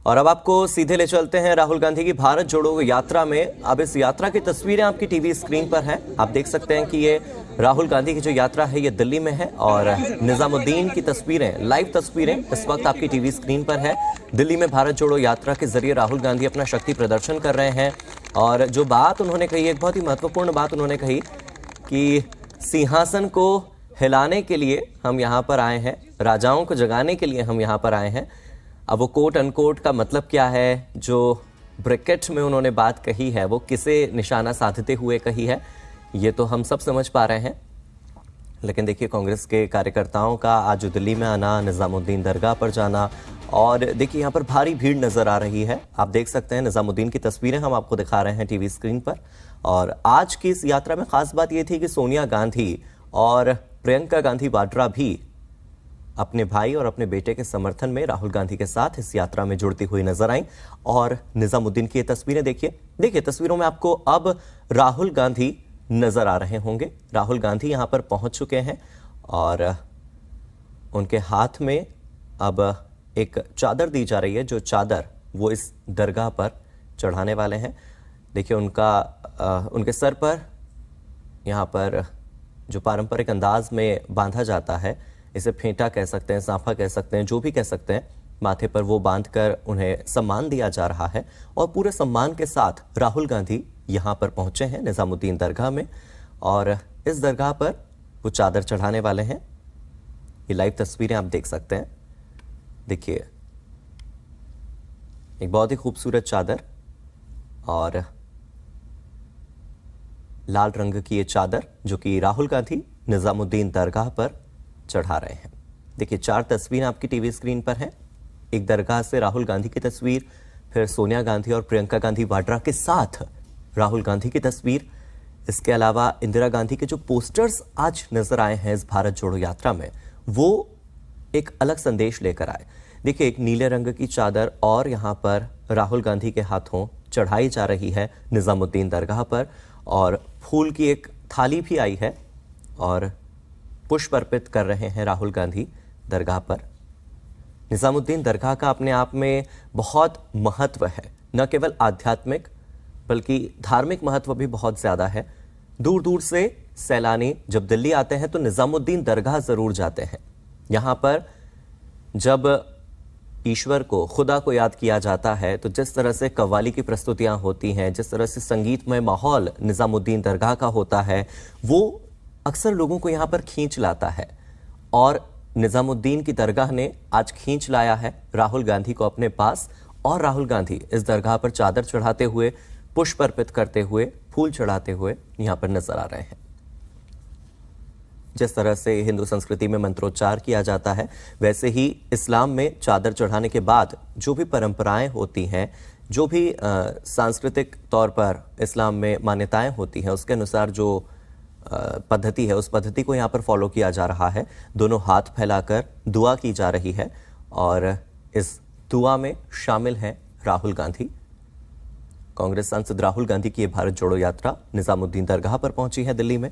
और अब आपको सीधे ले चलते हैं राहुल गांधी की भारत जोड़ो यात्रा में। अब इस यात्रा की तस्वीरें आपकी टीवी स्क्रीन पर हैं। आप देख सकते हैं कि ये राहुल गांधी की जो यात्रा है ये दिल्ली में है और निजामुद्दीन की तस्वीरें, लाइव तस्वीरें इस वक्त आपकी टीवी स्क्रीन पर है। दिल्ली में भारत जोड़ो यात्रा के जरिए राहुल गांधी अपना शक्ति प्रदर्शन कर रहे हैं और जो बात उन्होंने कही, एक बहुत ही महत्वपूर्ण बात उन्होंने कही कि सिंहासन को हिलाने के लिए हम यहाँ पर आए हैं, राजाओं को जगाने के लिए हम यहाँ पर आए हैं। अब वो कोट अनकोट का मतलब क्या है, जो ब्रैकेट में उन्होंने बात कही है वो किसे निशाना साधते हुए कही है, ये तो हम सब समझ पा रहे हैं। लेकिन देखिए, कांग्रेस के कार्यकर्ताओं का आज दिल्ली में आना, निजामुद्दीन दरगाह पर जाना, और देखिए यहाँ पर भारी भीड़ नजर आ रही है। आप देख सकते हैं निजामुद्दीन की तस्वीरें हम आपको दिखा रहे हैं टीवी स्क्रीन पर। और आज की इस यात्रा में खास बात यह थी कि सोनिया गांधी और प्रियंका गांधी वाड्रा भी अपने भाई और अपने बेटे के समर्थन में राहुल गांधी के साथ इस यात्रा में जुड़ती हुई नजर आई। और निजामुद्दीन की ये तस्वीरें देखिए तस्वीरों में आपको अब राहुल गांधी नजर आ रहे होंगे। राहुल गांधी यहां पर पहुंच चुके हैं और उनके हाथ में अब एक चादर दी जा रही है, जो चादर वो इस दरगाह पर चढ़ाने वाले हैं। देखिए उनके सर पर यहाँ पर जो पारंपरिक अंदाज में बांधा जाता है, इसे फेंटा कह सकते हैं, सांफा कह सकते हैं, जो भी कह सकते हैं, माथे पर वो बांधकर उन्हें सम्मान दिया जा रहा है। और पूरे सम्मान के साथ राहुल गांधी यहाँ पर पहुंचे हैं निजामुद्दीन दरगाह में और इस दरगाह पर वो चादर चढ़ाने वाले हैं। ये लाइव तस्वीरें आप देख सकते हैं। देखिए, एक बहुत ही खूबसूरत चादर और लाल रंग की ये चादर जो कि राहुल गांधी निजामुद्दीन दरगाह पर चढ़ा रहे हैं। देखिए, 4 तस्वीरें आपकी टीवी स्क्रीन पर हैं। एक दरगाह से राहुल गांधी की तस्वीर, फिर सोनिया गांधी और प्रियंका गांधी वाड्रा के साथ राहुल गांधी की तस्वीर। इसके अलावा इंदिरा गांधी के जो पोस्टर्स आज नजर आए हैं इस भारत जोड़ो यात्रा में, वो एक अलग संदेश लेकर आए। देखिए, एक नीले रंग की चादर और यहाँ पर राहुल गांधी के हाथों चढ़ाई जा रही है निजामुद्दीन दरगाह पर, और फूल की एक थाली भी आई है और पुष्प अर्पित कर रहे हैं राहुल गांधी दरगाह पर। निजामुद्दीन दरगाह का अपने आप में बहुत महत्व है, न केवल आध्यात्मिक बल्कि धार्मिक महत्व भी बहुत ज्यादा है। दूर दूर से सैलानी जब दिल्ली आते हैं तो निजामुद्दीन दरगाह जरूर जाते हैं। यहाँ पर जब ईश्वर को, खुदा को याद किया जाता है तो जिस तरह से कव्वाली की प्रस्तुतियां होती हैं, जिस तरह से संगीतमय माहौल निजामुद्दीन दरगाह का होता है, वो अक्सर लोगों को यहाँ पर खींच लाता है। और निजामुद्दीन की दरगाह ने आज खींच लाया है राहुल गांधी को अपने पास, और राहुल गांधी इस दरगाह पर चादर चढ़ाते हुए, पुष्प अर्पित करते हुए, फूल चढ़ाते हुए यहाँ पर नजर आ रहे हैं। जिस तरह से हिंदू संस्कृति में मंत्रोच्चार किया जाता है, वैसे ही इस्लाम में चादर चढ़ाने के बाद जो भी परंपराएं होती हैं, जो भी सांस्कृतिक तौर पर इस्लाम में मान्यताएं होती हैं, उसके अनुसार जो पद्धति है, उस पद्धति को यहाँ पर फॉलो किया जा रहा है। दोनों हाथ फैलाकर दुआ की जा रही है और इस दुआ में शामिल हैं राहुल गांधी। कांग्रेस सांसद राहुल गांधी की ये भारत जोड़ो यात्रा निजामुद्दीन दरगाह पर पहुंची है दिल्ली में।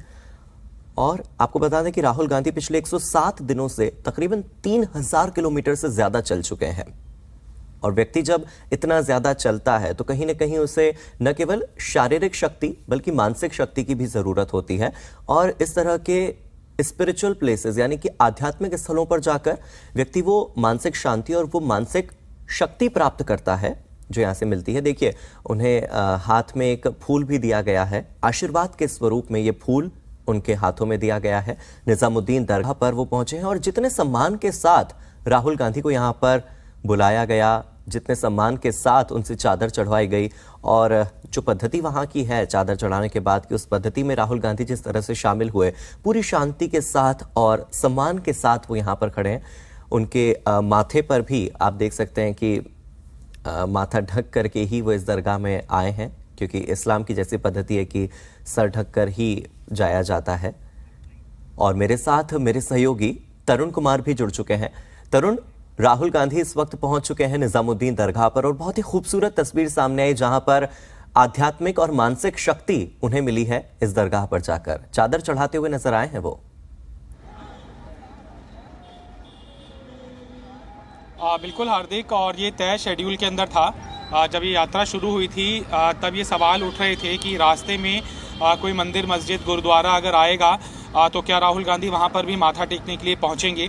और आपको बता दें कि राहुल गांधी पिछले 107 दिनों से तकरीबन 3000 किलोमीटर से ज्यादा चल चुके हैं। और व्यक्ति जब इतना ज्यादा चलता है तो कहीं ना कहीं उसे न केवल शारीरिक शक्ति बल्कि मानसिक शक्ति की भी जरूरत होती है। और इस तरह के स्पिरिचुअल प्लेसेस यानी कि आध्यात्मिक स्थलों पर जाकर व्यक्ति वो मानसिक शांति और वो मानसिक शक्ति प्राप्त करता है जो यहाँ से मिलती है। देखिए, उन्हें हाथ में एक फूल भी दिया गया है, आशीर्वाद के स्वरूप में ये फूल उनके हाथों में दिया गया है। निजामुद्दीन दरगाह पर वो पहुंचे हैं और जितने सम्मान के साथ राहुल गांधी को यहाँ पर बुलाया गया, जितने सम्मान के साथ उनसे चादर चढ़वाई गई, और जो पद्धति वहाँ की है चादर चढ़ाने के बाद की, उस पद्धति में राहुल गांधी जिस तरह से शामिल हुए, पूरी शांति के साथ और सम्मान के साथ वो यहाँ पर खड़े हैं। उनके माथे पर भी आप देख सकते हैं कि माथा ढक करके ही वो इस दरगाह में आए हैं, क्योंकि इस्लाम की जैसी पद्धति है कि सर ढक कर ही जाया जाता है। और मेरे साथ मेरे सहयोगी तरुण कुमार भी जुड़ चुके हैं। तरुण, राहुल गांधी इस वक्त पहुंच चुके हैं निजामुद्दीन दरगाह पर और बहुत ही खूबसूरत तस्वीर सामने आई जहां पर आध्यात्मिक और मानसिक शक्ति उन्हें मिली है। इस दरगाह पर जाकर चादर चढ़ाते हुए नजर आए हैं वो। बिल्कुल हार्दिक, और ये तय शेड्यूल के अंदर था। जब ये यात्रा शुरू हुई थी तब ये सवाल उठ रहे थे कि रास्ते में कोई मंदिर, मस्जिद, गुरुद्वारा अगर आएगा तो क्या राहुल गांधी वहाँ पर भी माथा टेकने के लिए पहुँचेंगे।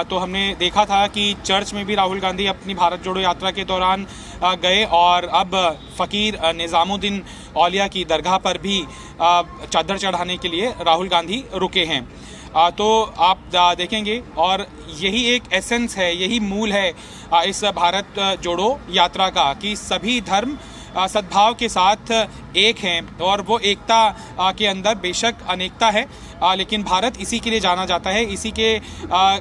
तो हमने देखा था कि चर्च में भी राहुल गांधी अपनी भारत जोड़ो यात्रा के दौरान गए, और अब फ़कीर निज़ामुद्दीन औलिया की दरगाह पर भी चादर चढ़ाने के लिए राहुल गांधी रुके हैं। तो आप देखेंगे, और यही एक एसेंस है, यही मूल है इस भारत जोड़ो यात्रा का, कि सभी धर्म सद्भाव के साथ एक हैं, और वो एकता के अंदर बेशक अनेकता है, लेकिन भारत इसी के लिए जाना जाता है। इसी के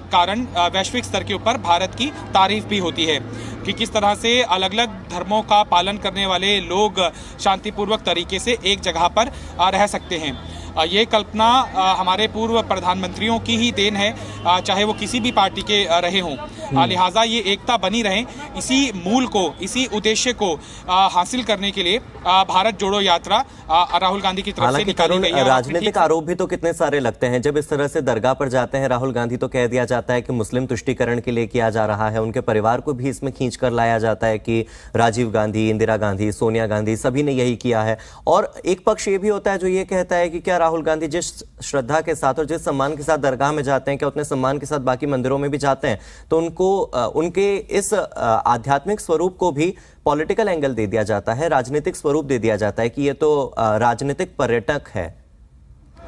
कारण वैश्विक स्तर के ऊपर भारत की तारीफ भी होती है कि किस तरह से अलग अलग धर्मों का पालन करने वाले लोग शांतिपूर्वक तरीके से एक जगह पर रह सकते हैं। ये कल्पना हमारे पूर्व प्रधानमंत्रियों की ही देन है, चाहे वो किसी भी पार्टी के रहे हों। लिहाजा ये एकता बनी रहे, इसी मूल को, इसी उद्देश्य को हासिल करने के लिए भारत जोड़ो यात्रा राहुल गांधी की तरफ से निकाली गई है। राजनीतिक आरोप भी तो कितने सारे लगते हैं। जब इस तरह से दरगाह पर जाते हैं राहुल गांधी तो कह दिया जाता है कि मुस्लिम तुष्टीकरण के लिए किया जा रहा है। उनके परिवार को भी इसमें खींच कर लाया जाता है कि राजीव गांधी, इंदिरा गांधी, सोनिया गांधी सभी ने यही किया है। और एक पक्ष ये भी होता है जो ये कहता है कि क्या राहुल गांधी जिस श्रद्धा के साथ और जिस सम्मान के साथ दरगाह में जाते हैं, क्या उतने सम्मान के साथ बाकी मंदिरों में भी जाते हैं? तो उनको उनके इस आध्यात्मिक स्वरूप को भी पॉलिटिकल एंगल दे दिया जाता है, राजनीतिक स्वरूप दे दिया जाता है कि ये तो राजनीतिक पर्यटक है।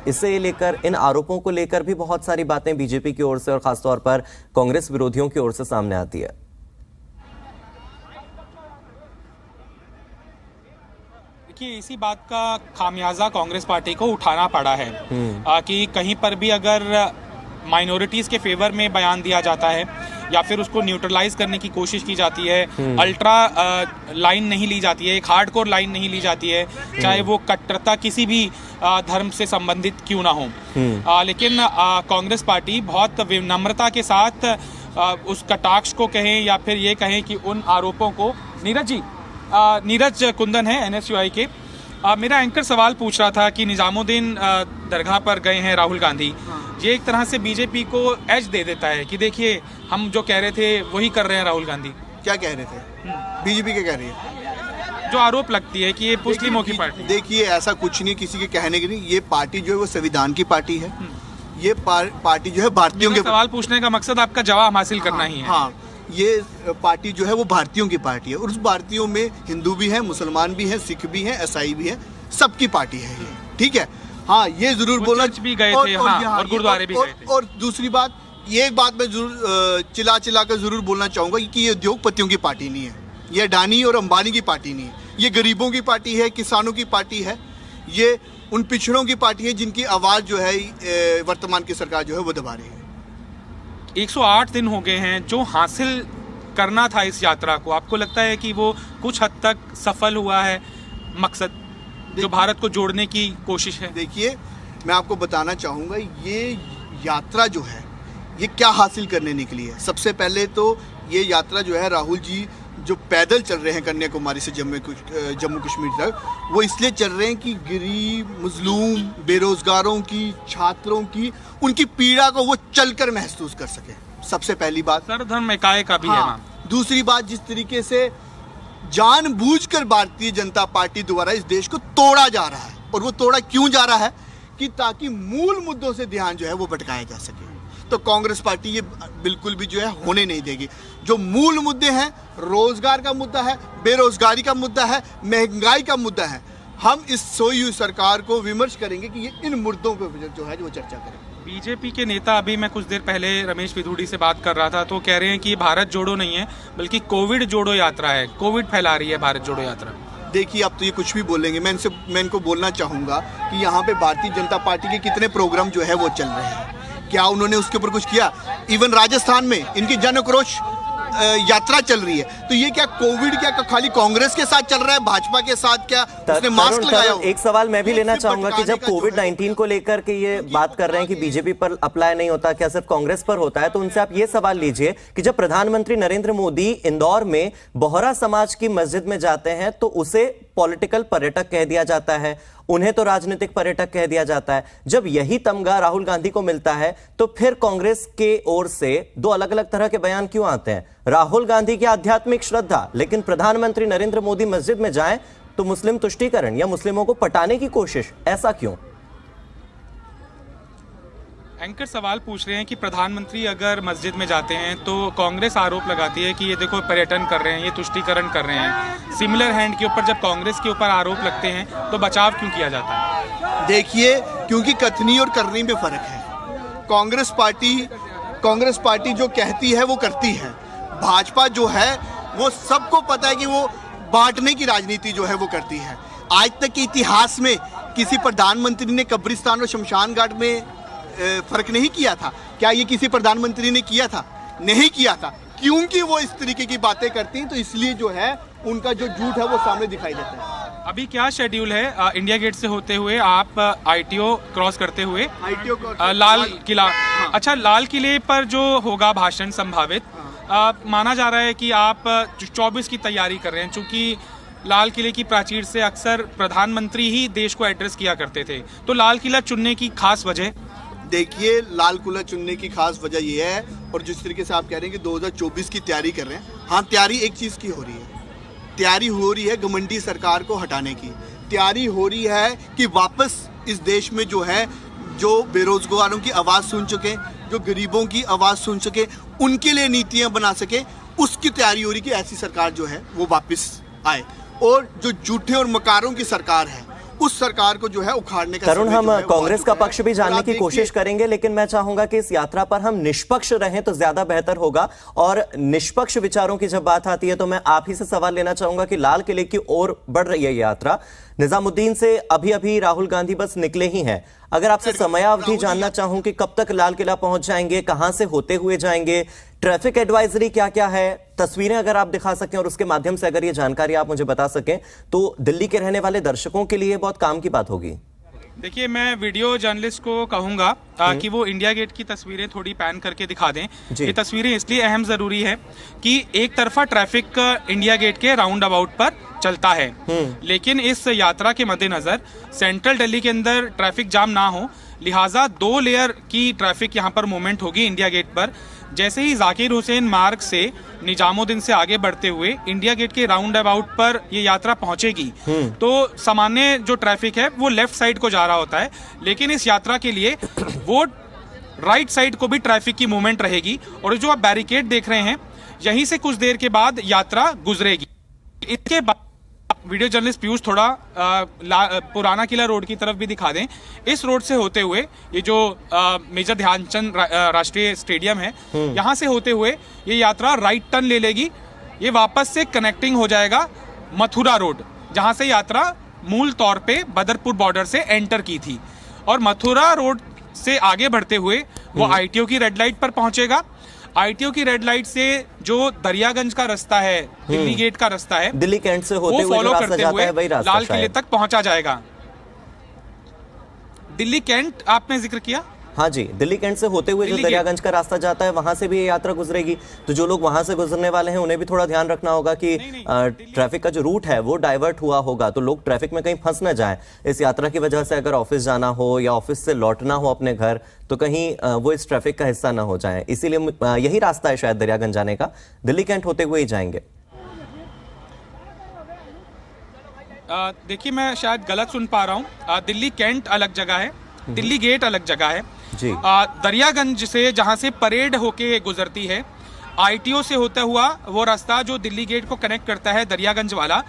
इसे लेकर, इन आरोपों को लेकर भी बहुत सारी बातें बीजेपी की ओर से और खासतौर पर कांग्रेस विरोधियों की ओर से सामने आती है। देखिए, इसी बात का खामियाजा कांग्रेस पार्टी को उठाना पड़ा है कि कहीं पर भी अगर माइनॉरिटीज़ के फेवर में बयान दिया जाता है या फिर उसको न्यूट्रलाइज करने की कोशिश की जाती है, अल्ट्रा लाइन नहीं ली जाती है, एक हार्डकोर लाइन नहीं ली जाती है, चाहे वो कट्टरता किसी भी धर्म से संबंधित क्यों ना हो। लेकिन कांग्रेस पार्टी बहुत विनम्रता के साथ उस कटाक्ष को कहें या फिर ये कहें कि उन आरोपों को, नीरज कुंदन है NSUI के, मेरा एंकर सवाल पूछ रहा था कि निजामुद्दीन दरगाह पर गए हैं राहुल गांधी। ये एक तरह से बीजेपी को एज दे देता है कि देखिए हम जो कह रहे थे वही कर रहे हैं राहुल गांधी। क्या कह रहे थे? बीजेपी क्या कह रही है? जो आरोप लगती है कि ये मुस्लिमों की पार्टी। देखिए, ऐसा कुछ नहीं, किसी के कहने की नहीं। ये पार्टी जो है वो संविधान की पार्टी है। ये पार्टी जो है भारतीयों के, सवाल पूछने का मकसद आपका जवाब हासिल करना ही है। हाँ, ये पार्टी जो है वो भारतीयों की पार्टी है, और उस भारतीयों में हिंदू भी हैं, मुसलमान भी हैं, सिख भी हैं, ईसाई भी हैं, सबकी पार्टी है ये। ठीक है, हाँ, ये जरूर बोलना भी गए थे और गुरुद्वारे भी गए थे। और दूसरी बात, ये बात मैं जरूर चिल्ला कर जरूर बोलना चाहूंगा कि ये उद्योगपतियों की पार्टी नहीं है, ये अडानी और अंबानी की पार्टी नहीं है, ये गरीबों की पार्टी है, किसानों की पार्टी है, ये उन पिछड़ों की पार्टी है जिनकी आवाज जो है वर्तमान की सरकार जो है वो दबा रही है। 108 दिन हो गए हैं, जो हासिल करना था इस यात्रा को, आपको लगता है कि वो कुछ हद तक सफल हुआ है मकसद जो भारत को जोड़ने की कोशिश है? देखिए, मैं आपको बताना चाहूँगा ये यात्रा जो है ये क्या हासिल करने निकली है। सबसे पहले तो ये यात्रा जो है राहुल जी जो पैदल चल रहे हैं कन्याकुमारी से जम्मू कश्मीर तक, वो इसलिए चल रहे हैं कि गरीब, मजलूम, बेरोजगारों की, छात्रों की, उनकी पीड़ा को वो चलकर महसूस कर सके। सबसे पहली बात सर्वधर्म इकाई का भी है ना। दूसरी बात, जिस तरीके से जानबूझकर भारतीय जनता पार्टी द्वारा इस देश को तोड़ा जा रहा है, और वो तोड़ा क्यों जा रहा है कि ताकि मूल मुद्दों से ध्यान जो है वो भटकाया जा सके। तो कांग्रेस पार्टी ये बिल्कुल भी जो है होने नहीं देगी। जो मूल मुद्दे हैं, रोजगार का मुद्दा है, बेरोजगारी का मुद्दा है, महंगाई का मुद्दा है, हम इस सोई हुई सरकार को विमर्श करेंगे कि ये इन मुद्दों पर जो है वो चर्चा करें। बीजेपी के नेता, अभी मैं कुछ देर पहले रमेश पिथौड़ी से बात कर रहा था, तो कह रहे हैं कि भारत जोड़ो नहीं है बल्कि कोविड जोड़ो यात्रा है, कोविड फैला रही है भारत जोड़ो यात्रा। देखिए, अब तो ये कुछ भी बोलेंगे, मैं इनको बोलना चाहूँगा कि यहाँ पे भारतीय जनता पार्टी के कितने प्रोग्राम जो है वो चल रहे हैं, क्या उन्होंने उसके ऊपर कुछ किया? इवन राजस्थान में इनकी जन आक्रोश यात्रा चल रही है, तो ये क्या कोविड क्या खाली कांग्रेस के साथ चल रहा है, भाजपा के साथ क्या उसने मास्क लगाया हो? एक सवाल मैं भी लेना चाहूंगा कि जब कोविड-19 को लेकर के ये बात कर रहे हैं कि बीजेपी पर अप्लाई नहीं होता, क्या सिर्फ कांग्रेस पर होता है, तो उनसे आप ये सवाल लीजिए कि जब प्रधानमंत्री नरेंद्र मोदी इंदौर में बोहरा समाज की मस्जिद में जाते हैं तो उसे पॉलिटिकल पर्यटक कह दिया जाता है, उन्हें तो राजनीतिक पर्यटक कह दिया जाता है। जब यही तमगा राहुल गांधी को मिलता है तो फिर कांग्रेस के ओर से दो अलग अलग तरह के बयान क्यों आते हैं? राहुल गांधी की आध्यात्मिक श्रद्धा, लेकिन प्रधानमंत्री नरेंद्र मोदी मस्जिद में जाएं तो मुस्लिम तुष्टीकरण या मुस्लिमों को पटाने की कोशिश, ऐसा क्यों? एंकर सवाल पूछ रहे हैं कि प्रधानमंत्री अगर मस्जिद में जाते हैं तो कांग्रेस आरोप लगाती है कि ये देखो पर्यटन कर रहे हैं, ये तुष्टीकरण कर रहे हैं। सिमिलर हैंड के ऊपर जब कांग्रेस के ऊपर आरोप लगते हैं तो बचाव क्यों किया जाता है? देखिए, क्योंकि कथनी और करनी में फर्क है। कांग्रेस पार्टी जो कहती है वो करती है। भाजपा जो है वो सबको पता है कि वो बांटने की राजनीति जो है वो करती है। आज तक के इतिहास में किसी प्रधानमंत्री ने कब्रिस्तान और शमशान घाट में फर्क नहीं किया था। क्या ये किसी प्रधानमंत्री ने किया था? नहीं किया था। क्योंकि वो इस तरीके की बातें करती हैं, तो इसलिए जो है उनका जो झूठ है वो सामने दिखाई देता है। अभी क्या शेड्यूल है? इंडिया गेट से होते हुए आप ITO क्रॉस करते हुए लाल किला। अच्छा, लाल किले पर जो होगा भाषण संभावित, माना जा रहा है कि आप 24 की तैयारी कर रहे हैं, चूंकि लाल किले की प्राचीर से अक्सर प्रधानमंत्री ही देश को एड्रेस किया करते थे, तो लाल किला चुनने की खास वजह? देखिए, लाल किला चुनने की खास वजह यह है, और जिस तरीके से आप कह रहे हैं कि 2024 की तैयारी कर रहे हैं, हाँ, तैयारी एक चीज़ की हो रही है। तैयारी हो रही है घमंडी सरकार को हटाने की। तैयारी हो रही है कि वापस इस देश में जो है, जो बेरोजगारों की आवाज़ सुन चुके, जो गरीबों की आवाज़ सुन सके, उनके लिए नीतियाँ बना सके, उसकी तैयारी हो रही कि ऐसी सरकार जो है वो वापस आए। और जो झूठे और मकारों की सरकार है, उस सरकार को जो है उखाड़ने का। तरुण, हम कांग्रेस का पक्ष भी जानने की कोशिश करेंगे, लेकिन मैं चाहूंगा कि इस यात्रा पर हम निष्पक्ष रहें तो ज्यादा बेहतर होगा। और निष्पक्ष विचारों की जब बात आती है तो मैं आप ही से सवाल लेना चाहूंगा कि लाल किले की ओर बढ़ रही है यात्रा। निजामुद्दीन से अभी अभी राहुल गांधी बस निकले ही हैं। अगर आपसे समयावधि जानना चाहूं कि कब तक लाल किला पहुंच जाएंगे, कहां से होते हुए जाएंगे, ट्रैफिक एडवाइजरी क्या क्या है, तस्वीरें अगर आप दिखा सकें और उसके माध्यम से अगर ये जानकारी आप मुझे बता सकें तो दिल्ली के रहने वाले दर्शकों के लिए बहुत काम की बात होगी। देखिए, मैं वीडियो जर्नलिस्ट को कहूंगा कि वो इंडिया गेट की तस्वीरें थोड़ी पैन करके दिखा दें। ये तस्वीरें इसलिए अहम जरूरी है कि एक तरफा ट्रैफिक इंडिया गेट के राउंड अबाउट पर चलता है, लेकिन इस यात्रा के मद्देनजर सेंट्रल दिल्ली के अंदर ट्रैफिक जाम ना हो, लिहाजा 2 लेयर की ट्रैफिक यहाँ पर मूवमेंट होगी इंडिया गेट पर। जैसे ही जाकिर हुसैन मार्ग से निजामुद्दीन से आगे बढ़ते हुए इंडिया गेट के राउंड अबाउट पर ये यात्रा पहुंचेगी, तो सामान्य जो ट्रैफिक है वो लेफ्ट साइड को जा रहा होता है, लेकिन इस यात्रा के लिए वो राइट साइड को भी ट्रैफिक की मूवमेंट रहेगी। और जो आप बैरिकेड देख रहे हैं, यहीं से कुछ देर के बाद यात्रा गुजरेगी। इसके बाद वीडियो जर्नलिस्ट पीयूष थोड़ा पुराना किला रोड की तरफ भी दिखा दें। इस रोड से होते हुए ये जो मेजर ध्यानचंद राष्ट्रीय स्टेडियम है, यहाँ से होते हुए ये यात्रा राइट टर्न ले लेगी। ये वापस से कनेक्टिंग हो जाएगा मथुरा रोड, जहाँ से यात्रा मूल तौर पे बदरपुर बॉर्डर से एंटर की थी, और मथुरा रोड से आगे बढ़ते हुए वो ITO की रेड लाइट पर पहुंचेगा। ITO की रेड लाइट से जो दरियागंज का रास्ता है, दिल्ली गेट का रास्ता है, दिल्ली कैंट से होते हुए फॉलो करते हुए लाल किले तक पहुंचा जाएगा। दिल्ली कैंट आपने जिक्र किया? हाँ जी, दिल्ली कैंट से होते हुए जो दरियागंज का रास्ता जाता है वहां से भी ये यात्रा गुजरेगी। तो जो लोग वहां से गुजरने वाले हैं उन्हें भी थोड़ा ध्यान रखना होगा कि ट्रैफिक का जो रूट है वो डाइवर्ट हुआ होगा, तो लोग ट्रैफिक में कहीं फंस न जाएं। इस यात्रा की वजह से अगर ऑफिस जाना हो या ऑफिस से लौटना हो अपने घर, तो कहीं वो इस ट्रैफिक का हिस्सा ना हो जाए। इसीलिए यही रास्ता है शायद दरियागंज जाने का, दिल्ली कैंट होते हुए ही जाएंगे। देखिए, मैं शायद गलत सुन पा रहा हूँ। दिल्ली कैंट अलग जगह है, दिल्ली गेट अलग जगह है जी। दरियागंज से जहां से परेड होके गुजरती है, ITO से होता हुआ वो रास्ता जो दिल्ली गेट को कनेक्ट करता है, दरियागंज वाला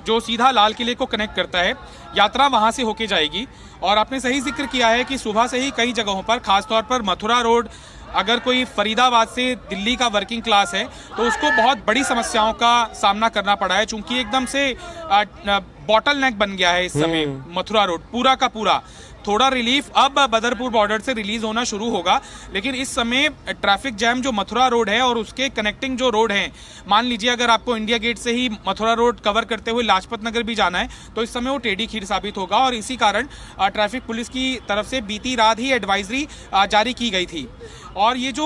जो सीधा लाल किले को कनेक्ट करता है, यात्रा वहां से होके जाएगी। और आपने सही जिक्र किया है कि सुबह से ही कई जगहों पर, खासतौर पर मथुरा रोड, अगर कोई फरीदाबाद से दिल्ली का वर्किंग क्लास है तो उसको बहुत बड़ी समस्याओं का सामना करना पड़ा है, चूंकि एकदम से बॉटल नेक बन गया है इस समय मथुरा रोड पूरा का पूरा। थोड़ा रिलीफ अब बदरपुर बॉर्डर से रिलीज होना शुरू होगा, लेकिन इस समय ट्रैफिक जैम जो मथुरा रोड है और उसके कनेक्टिंग जो रोड हैं, मान लीजिए अगर आपको इंडिया गेट से ही मथुरा रोड कवर करते हुए लाजपत नगर भी जाना है तो इस समय वो टेढ़ी खीर साबित होगा। और इसी कारण ट्रैफिक पुलिस की तरफ से बीती रात ही एडवाइजरी जारी की गई थी। और ये जो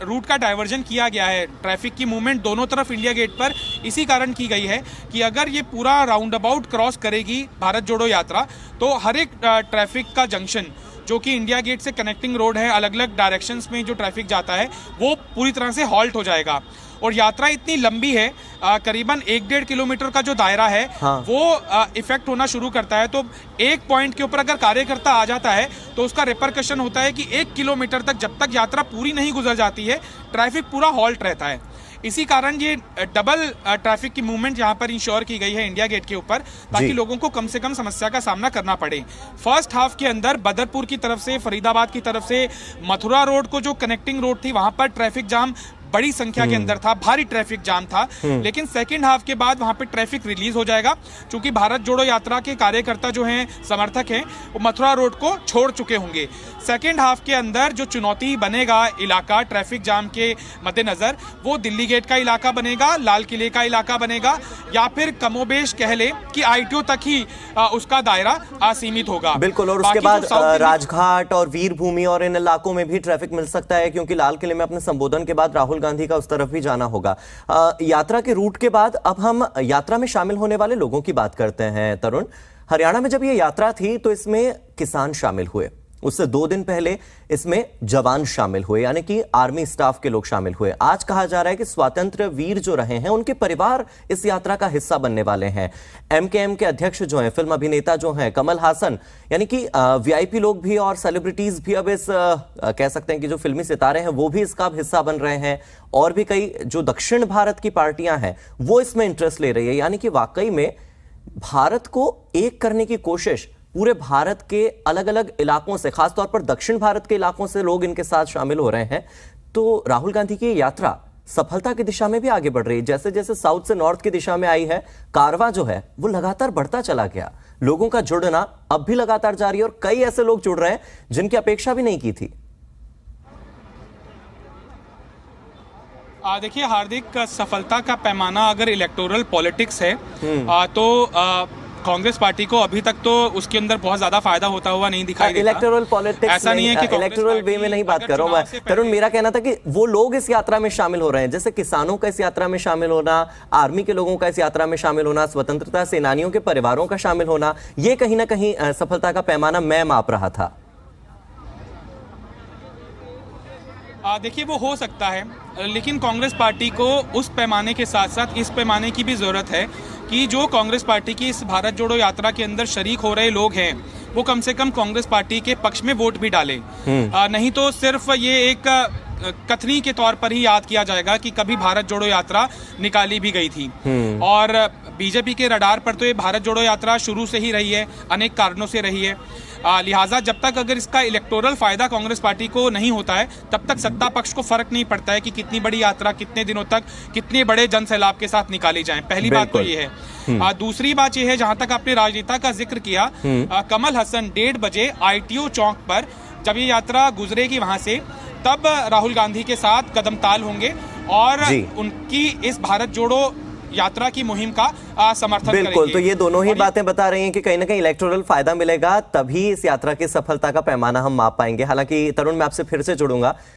रूट का डाइवर्जन किया गया है, ट्रैफिक की मूवमेंट दोनों तरफ इंडिया गेट पर इसी कारण की गई है कि अगर ये पूरा राउंड अबाउट क्रॉस करेगी भारत जोड़ो यात्रा, तो हर एक ट्रैफिक का जंक्शन जो कि इंडिया गेट से कनेक्टिंग रोड है, अलग अलग डायरेक्शंस में जो ट्रैफिक जाता है वो पूरी तरह से हॉल्ट हो जाएगा। और यात्रा इतनी लंबी है, करीबन 1-1.5 किलोमीटर का जो दायरा है वो इफेक्ट होना शुरू करता है। तो एक पॉइंट के ऊपर अगर कार्यकर्ता आ जाता है तो उसका रिपरकशन होता है कि 1 किलोमीटर तक जब तक यात्रा पूरी नहीं गुजर जाती है ट्रैफिक पूरा हॉल्ट रहता है। इसी कारण ये डबल ट्रैफिक की मूवमेंट यहाँ पर इंश्योर की गई है इंडिया गेट के ऊपर, ताकि लोगों को कम से कम समस्या का सामना करना पड़े। फर्स्ट हाफ के अंदर बदरपुर की तरफ से, फरीदाबाद की तरफ से मथुरा रोड को जो कनेक्टिंग रोड थी वहां पर ट्रैफिक जाम बड़ी संख्या के अंदर था, भारी ट्रैफिक जाम था। लेकिन सेकेंड हाफ के बाद वहां पे ट्रैफिक रिलीज हो जाएगा, क्योंकि भारत जोड़ो यात्रा के कार्यकर्ता जो हैं, समर्थक हैं, वो मथुरा रोड को छोड़ चुके होंगे। सेकेंड हाफ के अंदर जो चुनौती बनेगा इलाका ट्रैफिक जाम के मद्देनजर, वो दिल्ली गेट का इलाका बनेगा, लाल किले का इलाका बनेगा, या फिर कमोबेश कह ले कि आईटीओ तक ही उसका दायरा असीमित होगा। बिल्कुल। और उसके बाद राजघाट और वीर भूमि और इन इलाकों में भी ट्रैफिक मिल सकता है, क्योंकि लाल किले में अपने संबोधन के बाद राहुल गांधी का उस तरफ भी जाना होगा। यात्रा के रूट के बाद अब हम यात्रा में शामिल होने वाले लोगों की बात करते हैं। तरुण, हरियाणा में जब यह यात्रा थी तो इसमें किसान शामिल हुए, उससे 2 दिन पहले इसमें जवान शामिल हुए, यानी कि आर्मी स्टाफ के लोग शामिल हुए। आज कहा जा रहा है कि स्वातंत्र्य वीर जो रहे हैं उनके परिवार इस यात्रा का हिस्सा बनने वाले हैं। एमकेएम के अध्यक्ष जो हैं, फिल्म अभिनेता जो हैं कमल हासन, यानी कि वीआईपी लोग भी और सेलिब्रिटीज भी अब इस कह सकते हैं कि जो फिल्मी सितारे हैं वो भी इसका अब हिस्सा बन रहे हैं, और भी कई जो दक्षिण भारत की पार्टियां हैं वो इसमें इंटरेस्ट ले रही है। यानी कि वाकई में भारत को एक करने की कोशिश पूरे भारत के अलग अलग इलाकों से, खासतौर पर दक्षिण भारत के इलाकों से लोग इनके साथ शामिल हो रहे हैं। तो राहुल गांधी की यात्रा सफलता की दिशा में भी आगे बढ़ रही है। जैसे जैसे साउथ से नॉर्थ की दिशा में आई है, कारवां जो है वो लगातार बढ़ता चला गया। लोगों का जुड़ना अब भी लगातार जारी है, और कई ऐसे लोग जुड़ रहे हैं जिनकी अपेक्षा भी नहीं की थी। देखिए हार्दिक, सफलता का पैमाना अगर इलेक्टोरल पॉलिटिक्स है तो कांग्रेस पार्टी को अभी तक तो उसके अंदर बहुत ज्यादा फायदा होता हुआ नहीं दिखाई देता। इलेक्टोरल पॉलिटिक्स ऐसा नहीं है कि इलेक्टोरल वे में नहीं बात कर रहा हूं मैं। तरुण, मेरा कहना था कि वो लोग इस यात्रा में शामिल हो रहे हैं, जैसे किसानों का इस यात्रा में शामिल होना, आर्मी के लोगों का इस यात्रा में शामिल होना, स्वतंत्रता सेनानियों के परिवारों का शामिल होना, ये कहीं ना कहीं सफलता का पैमाना मैं माप रहा था। देखिए वो हो सकता है, लेकिन कांग्रेस पार्टी को उस पैमाने के साथ साथ इस पैमाने की भी जरूरत है कि जो कांग्रेस पार्टी की इस भारत जोड़ो यात्रा के अंदर शरीक हो रहे लोग हैं वो कम से कम कांग्रेस पार्टी के पक्ष में वोट भी डालें। नहीं तो सिर्फ ये एक कथनी के तौर पर ही याद किया जाएगा कि कभी भारत जोड़ो यात्रा निकाली भी गई थी। और बीजेपी के रडार पर तो ये भारत जोड़ो यात्रा शुरू से ही रही है, अनेक कारणों से रही है। लिहाजा जब तक अगर इसका इलेक्टोरल फायदा कांग्रेस पार्टी को नहीं होता है तब तक सत्ता पक्ष को फर्क नहीं पड़ता है कि कितनी बड़ी यात्रा कितने दिनों तक कितने बड़े जन सैलाब के साथ निकाली जाए। पहली बात तो ये है। दूसरी बात ये है, जहां तक आपने राजनेता का जिक्र किया, कमल हसन 1:30 बजे आईटीओ चौक पर जब ये यात्रा गुजरेगी वहां से, तब राहुल गांधी के साथ कदमताल होंगे और उनकी इस भारत जोड़ो यात्रा की मुहिम का समर्थन बिल्कुल। तो ये दोनों ही बातें बता रही हैं कि कहीं ना कहीं इलेक्टोरल फायदा मिलेगा, तभी इस यात्रा की सफलता का पैमाना हम माप पाएंगे। हालांकि तरुण, मैं आपसे फिर से जुड़ूंगा